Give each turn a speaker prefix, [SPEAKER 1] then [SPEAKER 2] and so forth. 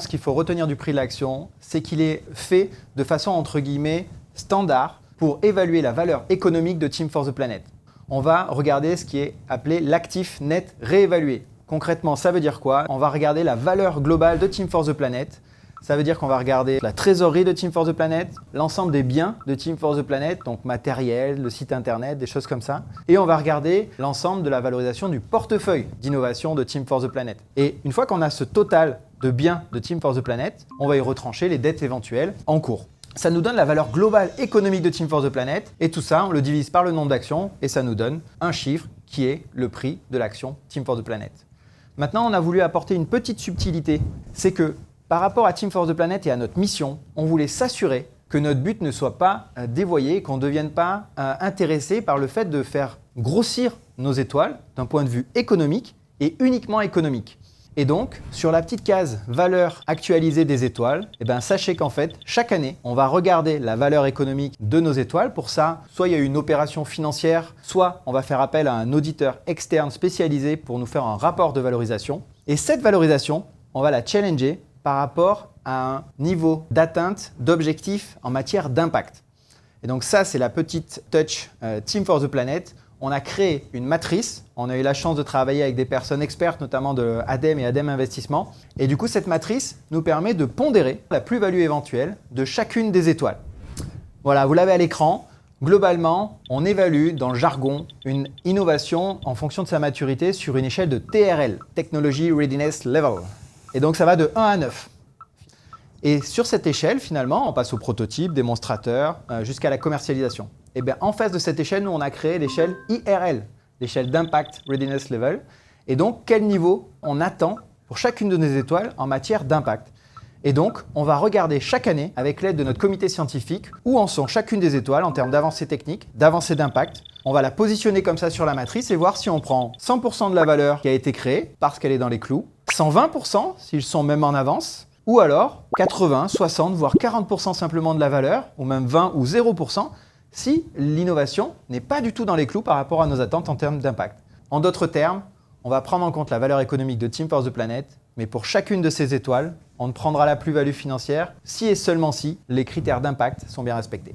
[SPEAKER 1] Ce qu'il faut retenir du prix de l'action, c'est qu'il est fait de façon entre guillemets standard pour évaluer la valeur économique de Team for the Planet. On va regarder ce qui est appelé l'actif net réévalué. Concrètement, ça veut dire quoi? On va regarder la valeur globale de Team for the Planet. Ça veut dire qu'on va regarder la trésorerie de Team for the Planet, l'ensemble des biens de Team for the Planet, donc matériel, le site internet, des choses comme ça. Et on va regarder l'ensemble de la valorisation du portefeuille d'innovation de Team for the Planet. Et une fois qu'on a ce total de biens de Team for the Planet, on va y retrancher les dettes éventuelles en cours. Ça nous donne la valeur globale économique de Team for the Planet et tout ça, on le divise par le nombre d'actions et ça nous donne un chiffre qui est le prix de l'action Team for the Planet. Maintenant, on a voulu apporter une petite subtilité, c'est que par rapport à Team for the Planet et à notre mission, on voulait s'assurer que notre but ne soit pas dévoyé, qu'on ne devienne pas intéressé par le fait de faire grossir nos étoiles d'un point de vue économique et uniquement économique. Et donc, sur la petite case valeur actualisée des étoiles, sachez qu'en fait, chaque année, on va regarder la valeur économique de nos étoiles. Pour ça, soit il y a une opération financière, soit on va faire appel à un auditeur externe spécialisé pour nous faire un rapport de valorisation. Et cette valorisation, on va la challenger par rapport à un niveau d'atteinte d'objectifs en matière d'impact. Et donc ça, c'est la petite touch Team for the Planet. On a créé une matrice. On a eu la chance de travailler avec des personnes expertes, notamment de ADEM et ADEM Investissement. Et du coup, cette matrice nous permet de pondérer la plus-value éventuelle de chacune des étoiles. Voilà, vous l'avez à l'écran. Globalement, on évalue dans le jargon une innovation en fonction de sa maturité sur une échelle de TRL, Technology Readiness Level. Et donc, ça va de 1 à 9. Et sur cette échelle, finalement, on passe au prototype, démonstrateur, jusqu'à la commercialisation. Et bien, en face de cette échelle, nous, on a créé l'échelle IRL, l'échelle d'Impact Readiness Level. Et donc, quel niveau on attend pour chacune de nos étoiles en matière d'impact. Et donc, on va regarder chaque année, avec l'aide de notre comité scientifique, où en sont chacune des étoiles en termes d'avancée technique, d'avancée d'impact. On va la positionner comme ça sur la matrice et voir si on prend 100% de la valeur qui a été créée, parce qu'elle est dans les clous, 120% s'ils sont même en avance, ou alors 80, 60, voire 40% simplement de la valeur, ou même 20 ou 0%, si l'innovation n'est pas du tout dans les clous par rapport à nos attentes en termes d'impact. En d'autres termes, on va prendre en compte la valeur économique de Team for the Planet, mais pour chacune de ces étoiles, on ne prendra la plus-value financière si et seulement si les critères d'impact sont bien respectés.